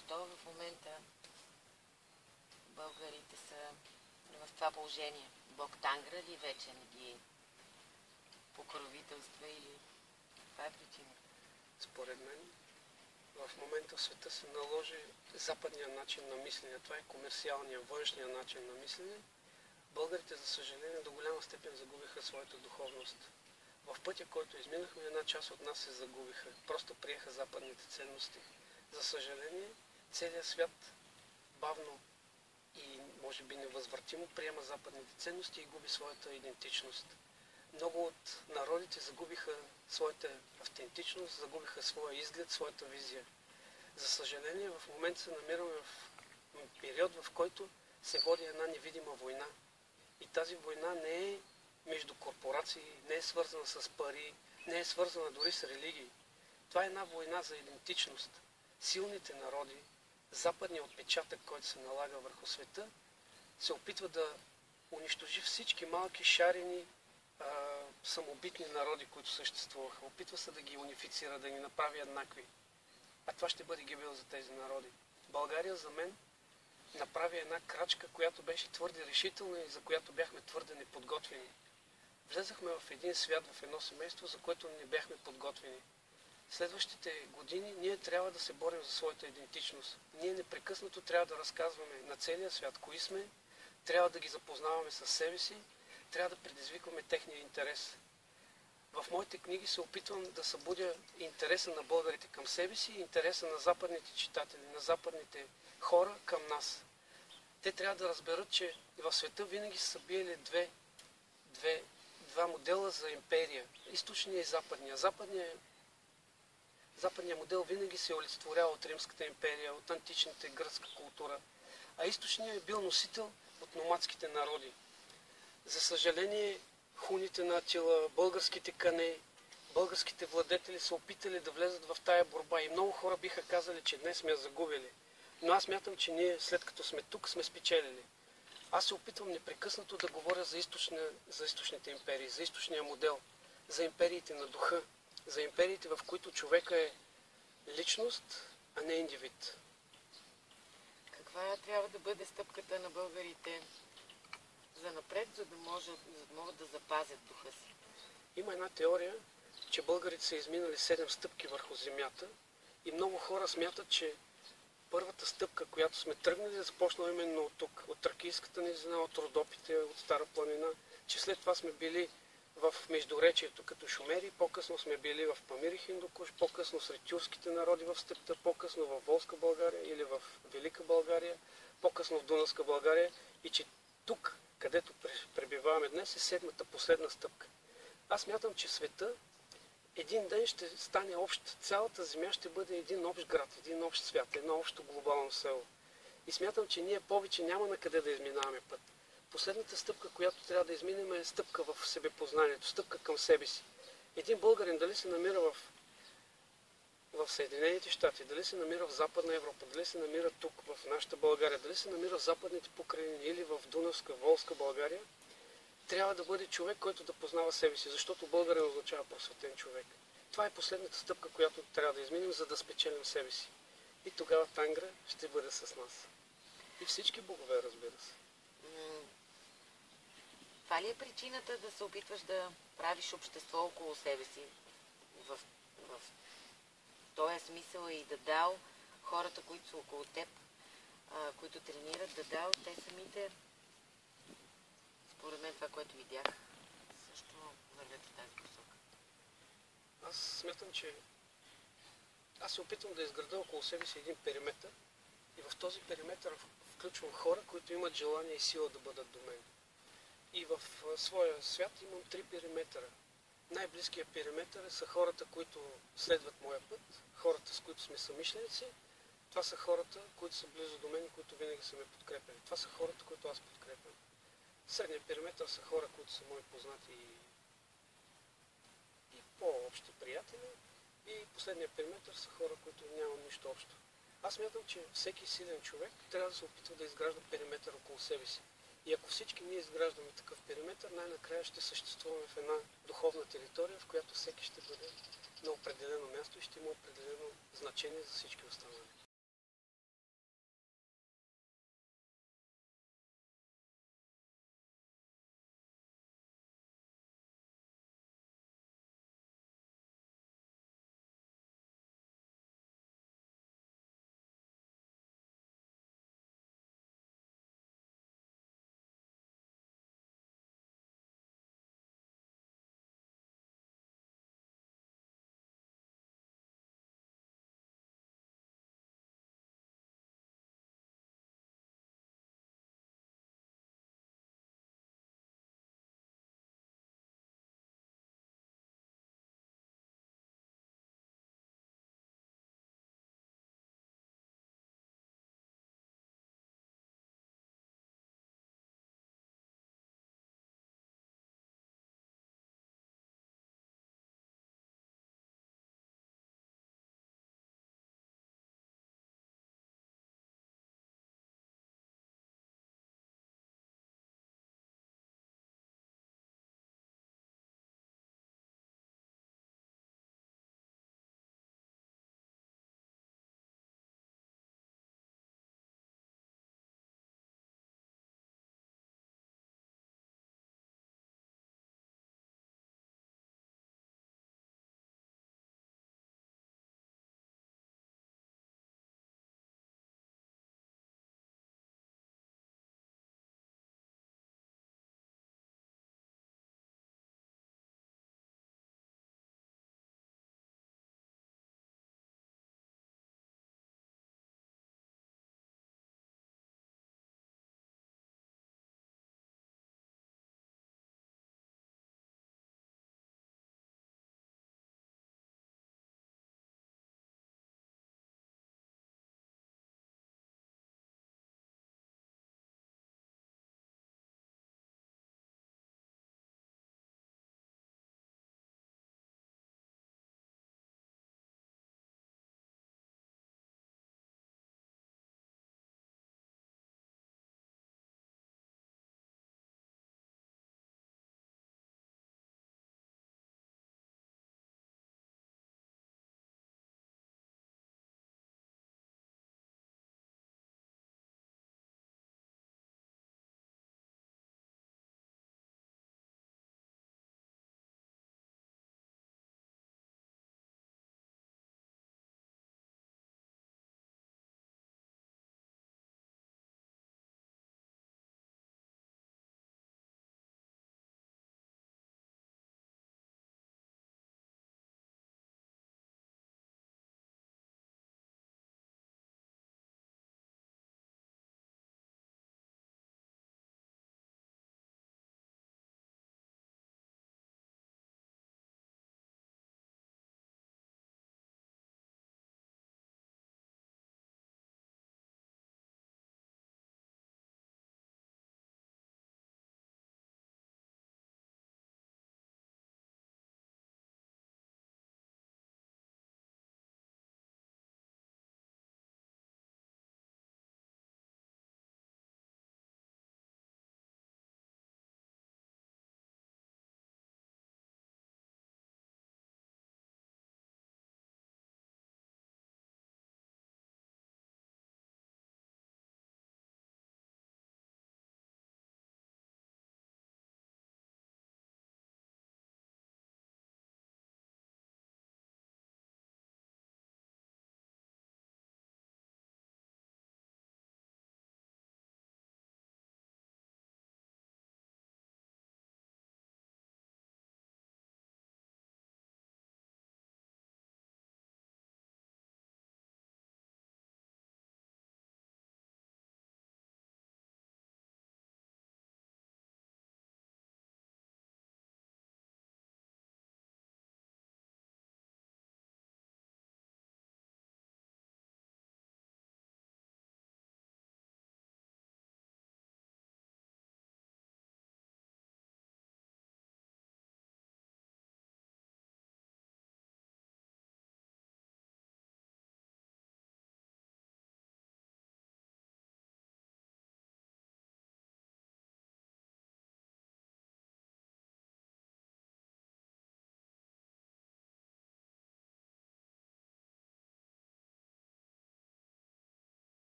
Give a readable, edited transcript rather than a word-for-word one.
защо в момента българите са в това положение? Бог Тангра ли вече не ги покровителства или каква е причината? Според мен в момента в света се наложи западния начин на мислене. Това е комерциалния, външния начин на мислене. Българите, за съжаление, до голяма степен загубиха своята духовност. В пътя, който изминахме, една част от нас се загубиха. Просто приеха западните ценности. За съжаление, целият свят бавно и може би невъзвратимо приема западните ценности и губи своята идентичност. Много от народите загубиха своята автентичност, загубиха своя изглед, своята визия. За съжаление, в момента се намираме в период, в който се води една невидима война. И тази война не е между корпорации, не е свързана с пари, не е свързана дори с религии. Това е една война за идентичност. Силните народи, западният отпечатък, който се налага върху света, се опитва да унищожи всички малки шарени, самобитни народи, които съществуваха. Опитва се да ги унифицира, да ги направи еднакви. А това ще бъде гибел за тези народи. България за мен направи една крачка, която беше твърде решителна и за която бяхме твърде неподготвени. Влезахме в един свят, в едно семейство, за което не бяхме подготвени. Следващите години ние трябва да се борим за своята идентичност. Ние непрекъснато трябва да разказваме на целия свят кои сме, трябва да ги запознаваме със себе си, трябва да предизвикваме техния интерес. В моите книги се опитвам да събудя интереса на българите към себе си и интереса на западните читатели, на западните хора към нас. Те трябва да разберат, че в света винаги са биели два модела за империя. Източния и западния. Западният модел винаги се е олицетворял от Римската империя, от античната гръцка култура, а източният е бил носител от номадските народи. За съжаление, хуните на Атила, българските кане, българските владетели са опитали да влезат в тая борба и много хора биха казали, че днес сме я загубили. Но аз мятам, че ние след като сме тук, сме спечелили. Аз се опитвам непрекъснато да говоря за източните империи, за източния модел, за империите на духа, за империите, в които човека е личност, а не индивид. Каква трябва да бъде стъпката на българите за напред, за да могат да запазят духа си? Има една теория, че българите са изминали 7 стъпки върху земята и много хора смятат, че първата стъпка, която сме тръгнали, е започнала именно от тук, от Тракийската низина, от Родопите, от Стара планина, че след това сме били в Междуречието като шумери, по-късно сме били в Памир и Хиндукуш, по-късно сред тюркските народи в степта, по-късно в Волска България или в Велика България, по-късно в Дунавска България и че тук, където пребиваваме днес, е 7-та последна стъпка. Аз мятам, че света един ден ще стане общ. Цялата земя ще бъде един общ град, един общ свят, едно общо глобално село. И смятам, че ние повече няма на къде да изминаваме път. Последната стъпка, която трябва да изминем, е стъпка в себепознанието, стъпка към себе си. Един българин дали се намира в Съединените щати, дали се намира в Западна Европа, дали се намира тук, в нашата България, дали се намира в Западните покрайнини или в Дунавска, Волска България, трябва да бъде човек, който да познава себе си, защото българин означава просветен човек. Това е последната стъпка, която трябва да изминем, за да спечелим себе си. И тогава Тангра ще бъде с нас. И всички богове, разбира се. Това ли е причината да се опитваш да правиш общество около себе си в този смисъл и да дал хората, които са около теб, които тренират, да дал те самите, според мен това, което видях, също вървят в тази посока? Аз смятам, че аз се опитвам да изграда около себе си един периметър и в този периметър включвам хора, които имат желание и сила да бъдат до мен. И в своя свят имам 3 периметъра. Най-близкият периметър са хората, които следват моя път, хората, с които сме съмишленици. Това са хората, които са близо до мен и които винаги са ме подкрепили. Това са хората, които аз подкрепям. Средният периметър са хора, които са мои познати и по-общи приятели. И последният периметър са хора, които нямам нищо общо. Аз мятам, че всеки силен човек трябва да се опитва да изгражда периметър около себе си. И ако всички ние изграждаме такъв периметър, най-накрая ще съществуваме в една духовна територия, в която всеки ще бъде на определено място и ще има определено значение за всички останали.